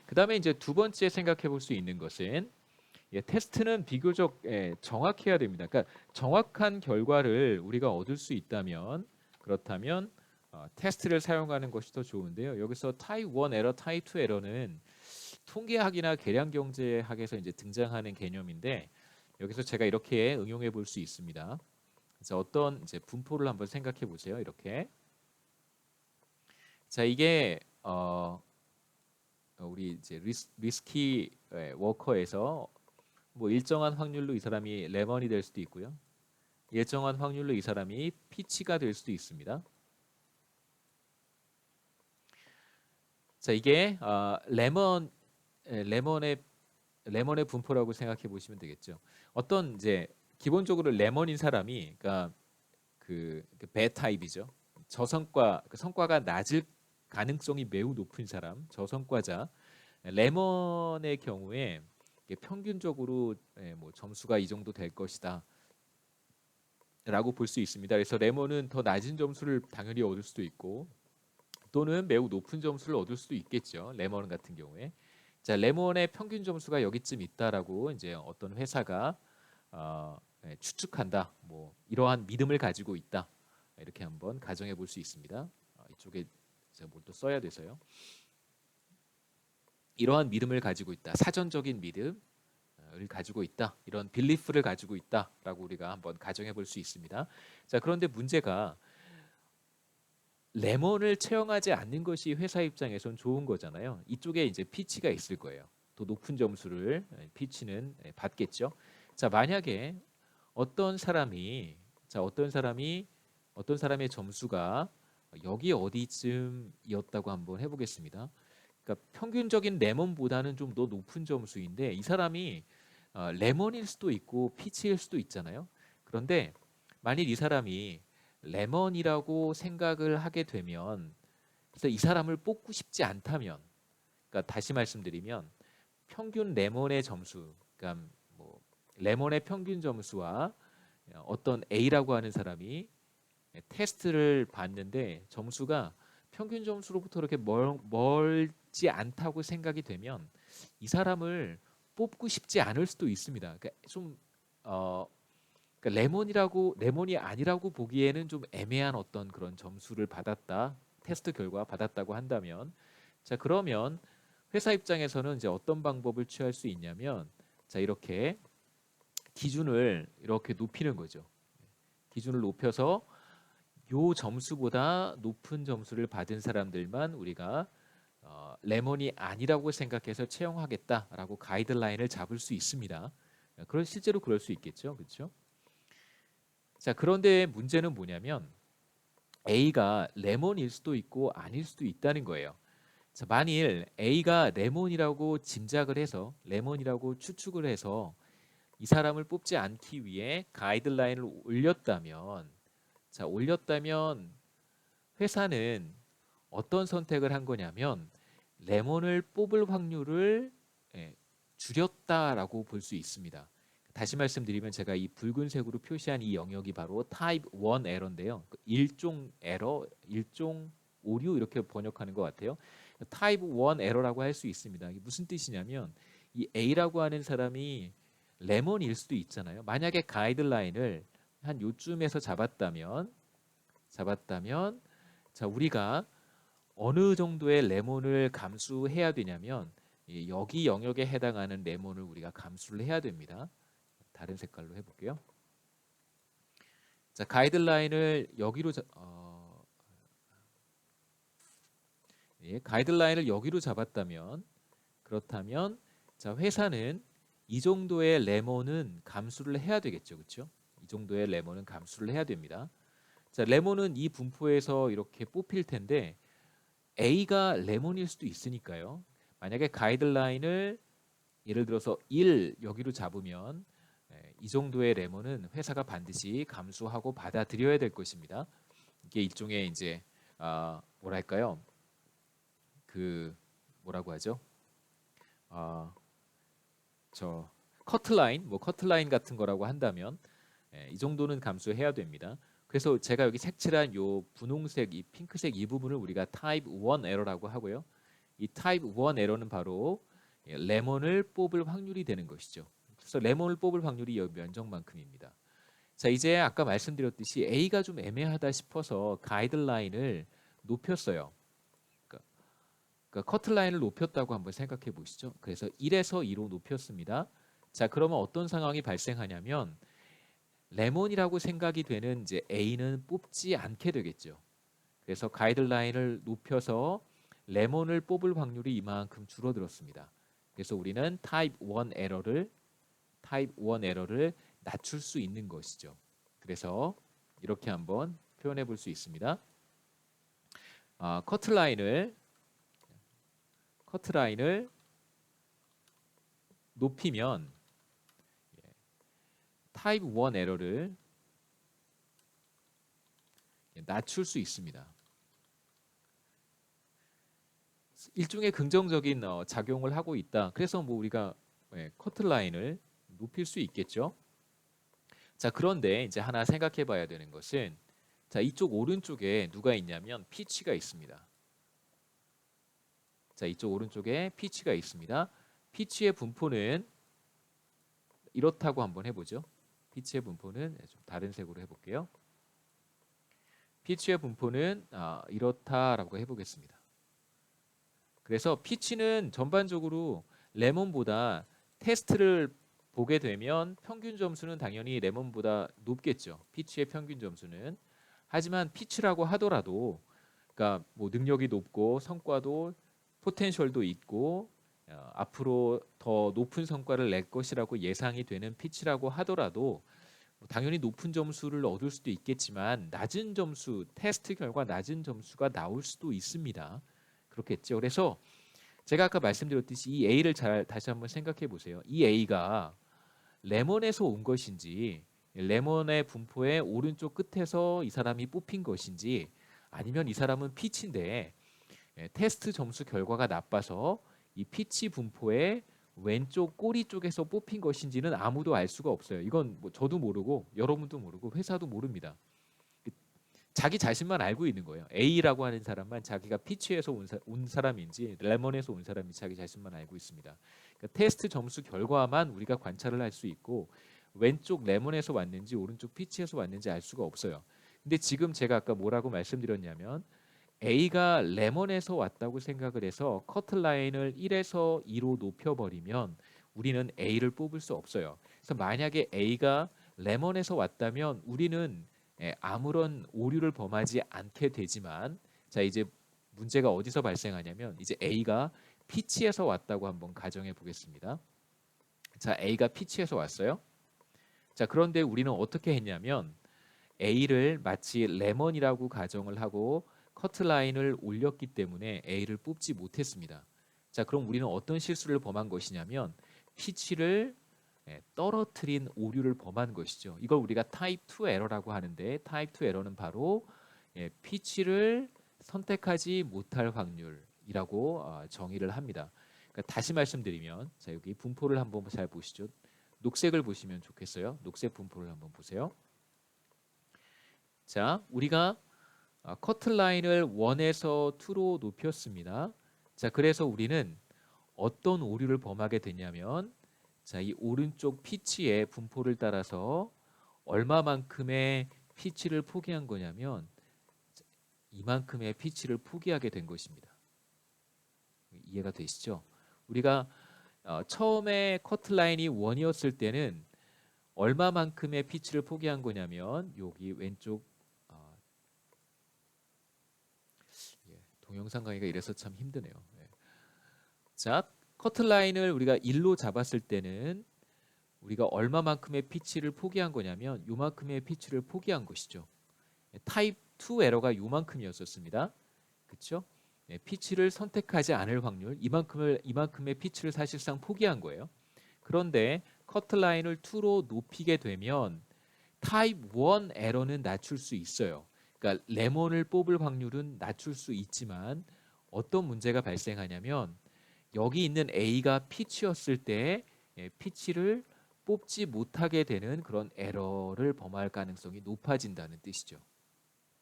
그 다음에 이제 두 번째 생각해 볼 수 있는 것은 테스트는 비교적 정확해야 됩니다. 그러니까 정확한 결과를 우리가 얻을 수 있다면 그렇다면 테스트를 사용하는 것이 더 좋은데요. 여기서 타입 1 에러, 타입 2 에러는 통계학이나 계량 경제학에서 이제 등장하는 개념인데 여기서 제가 이렇게 응용해 볼 수 있습니다. 그래서 어떤 이제 분포를 한번 생각해 보세요. 이렇게. 자, 이게 우리 이제 리스키 워커에서 뭐 일정한 확률로 이 사람이 레몬이 될 수도 있고요. 일정한 확률로 이 사람이 피치가 될 수도 있습니다. 자, 이게 레몬의 분포라고 생각해 보시면 되겠죠. 어떤 이제 기본적으로 레몬인 사람이 그러니까 배 타입이죠. 저성과 성과가 낮을 가능성이 매우 높은 사람, 저성과자. 레몬의 경우에 평균적으로 뭐 점수가 이 정도 될 것이다 라고 볼 수 있습니다. 그래서 레몬은 더 낮은 점수를 당연히 얻을 수도 있고 또는 매우 높은 점수를 얻을 수도 있겠죠. 레몬 같은 경우에. 자, 레몬의 평균 점수가 여기쯤 있다라고 이제 어떤 회사가 추측한다. 뭐 이러한 믿음을 가지고 있다. 이렇게 한번 가정해 볼 수 있습니다. 이쪽에 제가 뭘 또 써야 돼서요. 이러한 믿음을 가지고 있다. 사전적인 믿음을 가지고 있다. 이런 빌리프를 가지고 있다라고 우리가 한번 가정해 볼 수 있습니다. 자, 그런데 문제가 레몬을 채용하지 않는 것이 회사 입장에선 좋은 거잖아요. 이쪽에 이제 피치가 있을 거예요. 더 높은 점수를 피치는 받겠죠. 자, 만약에 어떤 사람이 어떤 사람의 점수가 여기 어디쯤이었다고 한번 해보겠습니다. 그러니까 평균적인 레몬보다는 좀 더 높은 점수인데 이 사람이 레몬일 수도 있고 피치일 수도 있잖아요. 그런데 만일 이 사람이 레몬이라고 생각을 하게 되면 그래서 이 사람을 뽑고 싶지 않다면 그러니까 다시 말씀드리면 평균 레몬의 점수 그러니까 뭐 레몬의 평균 점수와 어떤 A라고 하는 사람이 테스트를 봤는데 점수가 평균 점수로부터 그렇게 멀지 않다고 생각이 되면 이 사람을 뽑고 싶지 않을 수도 있습니다. 그러니까 좀 그러니까 레몬이 아니라고 보기에는 좀 애매한 어떤 그런 점수를 받았다. 테스트 결과 받았다고 한다면 자, 그러면 회사 입장에서는 이제 어떤 방법을 취할 수 있냐면 자, 이렇게 기준을 이렇게 높이는 거죠. 기준을 높여서 요 점수보다 높은 점수를 받은 사람들만 우리가 레몬이 아니라고 생각해서 채용하겠다라고 가이드라인을 잡을 수 있습니다. 그런 실제로 그럴 수 있겠죠, 그렇죠? 자, 그런데 문제는 뭐냐면 A가 레몬일 수도 있고 아닐 수도 있다는 거예요. 자, 만일 A가 레몬이라고 짐작을 해서 레몬이라고 추측을 해서 이 사람을 뽑지 않기 위해 가이드라인을 올렸다면 자, 올렸다면 회사는 어떤 선택을 한 거냐면 레몬을 뽑을 확률을 줄였다라고 볼 수 있습니다. 다시 말씀드리면 제가 이 붉은색으로 표시한 이 영역이 바로 타입 1 에러인데요. 일종 에러, 일종 오류 이렇게 번역하는 것 같아요. 타입 1 에러라고 할 수 있습니다. 이게 무슨 뜻이냐면 이 A라고 하는 사람이 레몬일 수도 있잖아요. 만약에 가이드라인을 한 요쯤에서 잡았다면 자, 우리가 어느 정도의 레몬을 감수해야 되냐면 여기 영역에 해당하는 레몬을 우리가 감수를 해야 됩니다. 다른 색깔로 해볼게요. 자, 가이드라인을 여기로 가이드라인을 여기로 잡았다면 그렇다면 자, 회사는 이 정도의 레몬은 감수를 해야 되겠죠, 그렇죠? 이 정도의 레몬은 감수를 해야 됩니다. 자, 레몬은 이 분포에서 이렇게 뽑힐 텐데 A가 레몬일 수도 있으니까요. 만약에 가이드라인을 예를 들어서 1 여기로 잡으면 이 정도의 레몬은 회사가 반드시 감수하고 받아들여야 될 것입니다. 이게 일종의 이제 뭐랄까요? 뭐라고 하죠? 저 커트라인, 뭐 커트라인 같은 거라고 한다면 이 정도는 감수해야 됩니다. 그래서 제가 여기 색칠한 요 분홍색, 이 핑크색 이 부분을 우리가 타입 1 에러라고 하고요. 이 타입 1 에러는 바로 레몬을 뽑을 확률이 되는 것이죠. 그래서 레몬을 뽑을 확률이 이 면적만큼입니다. 자, 이제 아까 말씀드렸듯이 A가 좀 애매하다 싶어서 가이드라인을 높였어요. 그러니까 커트라인을 높였다고 한번 생각해 보시죠. 그래서 1에서 2로 높였습니다. 자, 그러면 어떤 상황이 발생하냐면 레몬이라고 생각이 되는 이제 A는 뽑지 않게 되겠죠. 그래서 가이드라인을 높여서 레몬을 뽑을 확률이 이만큼 줄어들었습니다. 그래서 우리는 타입 1 에러를 낮출 수 있는 것이죠. 그래서 이렇게 한번 표현해 볼 수 있습니다. 커트라인을 높이면 타입 1 에러를 낮출 수 있습니다. 일종의 긍정적인 작용을 하고 있다. 그래서 뭐 우리가 커트라인을 높일 수 있겠죠. 자, 그런데 이제 하나 생각해 봐야 되는 것은 자, 이쪽 오른쪽에 누가 있냐면 피치가 있습니다. 자, 이쪽 오른쪽에 피치가 있습니다. 피치의 분포는 이렇다고 한번 해보죠. 피치의 분포는 좀 다른 색으로 해볼게요. 피치의 분포는 이렇다라고 해보겠습니다. 그래서 피치는 전반적으로 레몬보다 테스트를 보게 되면 평균 점수는 당연히 레몬보다 높겠죠. 피치의 평균 점수는. 하지만 피치라고 하더라도 그러니까 뭐 능력이 높고 성과도 포텐셜도 있고 앞으로 더 높은 성과를 낼 것이라고 예상이 되는 피치라고 하더라도 당연히 높은 점수를 얻을 수도 있겠지만 낮은 점수, 테스트 결과 낮은 점수가 나올 수도 있습니다. 그렇겠죠. 그래서 제가 아까 말씀드렸듯이 이 A를 잘 다시 한번 생각해 보세요. 이 A가 레몬에서 온 것인지 레몬의 분포의 오른쪽 끝에서 이 사람이 뽑힌 것인지 아니면 이 사람은 피치인데 테스트 점수 결과가 나빠서 이 피치 분포의 왼쪽 꼬리 쪽에서 뽑힌 것인지는 아무도 알 수가 없어요. 이건 뭐 저도 모르고 여러분도 모르고 회사도 모릅니다. 자기 자신만 알고 있는 거예요. A라고 하는 사람만 자기가 피치에서 온 사람인지 레몬에서 온 사람인지 자기 자신만 알고 있습니다. 그러니까 테스트 점수 결과만 우리가 관찰을 할 수 있고 왼쪽 레몬에서 왔는지 오른쪽 피치에서 왔는지 알 수가 없어요. 근데 지금 제가 아까 뭐라고 말씀드렸냐면 A가 레몬에서 왔다고 생각을 해서 커트라인을 1에서 2로 높여버리면 우리는 A를 뽑을 수 없어요. 그래서 만약에 A가 레몬에서 왔다면 우리는 아무런 오류를 범하지 않게 되지만 자, 이제 문제가 어디서 발생하냐면 이제 A가 피치에서 왔다고 한번 가정해 보겠습니다. 자, A가 피치에서 왔어요. 자, 그런데 우리는 어떻게 했냐면 A를 마치 레몬이라고 가정을 하고 커트라인을 올렸기 때문에 A를 뽑지 못했습니다. 자, 그럼 우리는 어떤 실수를 범한 것이냐면 피치를 떨어뜨린 오류를 범한 것이죠. 이걸 우리가 타입 2 에러라고 하는데 타입 2 에러는 바로 피치를 선택하지 못할 확률이라고 정의를 합니다. 그러니까 다시 말씀드리면 자, 여기 분포를 한번 잘 보시죠. 녹색을 보시면 좋겠어요. 녹색 분포를 한번 보세요. 자, 우리가 커트라인을 1에서 2로 높였습니다. 자, 그래서 우리는 어떤 오류를 범하게 되냐면 자, 이 오른쪽 피치의 분포를 따라서 얼마만큼의 피치를 포기한 거냐면 이만큼의 피치를 포기하게 된 것입니다. 이해가 되시죠? 우리가 처음에 커트라인이 1이었을 때는 얼마만큼의 피치를 포기한 거냐면 여기 왼쪽 동영상 강의가 이래서 참 힘드네요. 자, 커트라인을 우리가 1로 잡았을 때는 우리가 얼마만큼의 피치를 포기한 거냐면 요만큼의 피치를 포기한 것이죠. 타입 2 에러가 요만큼이었었습니다. 그렇죠? 피치를 선택하지 않을 확률 이만큼의 피치를 사실상 포기한 거예요. 그런데 커트라인을 2로 높이게 되면 타입 1 에러는 낮출 수 있어요. 그러니까 레몬을 뽑을 확률은 낮출 수 있지만 어떤 문제가 발생하냐면 여기 있는 A가 피치였을 때 피치를 뽑지 못하게 되는 그런 에러를 범할 가능성이 높아진다는 뜻이죠.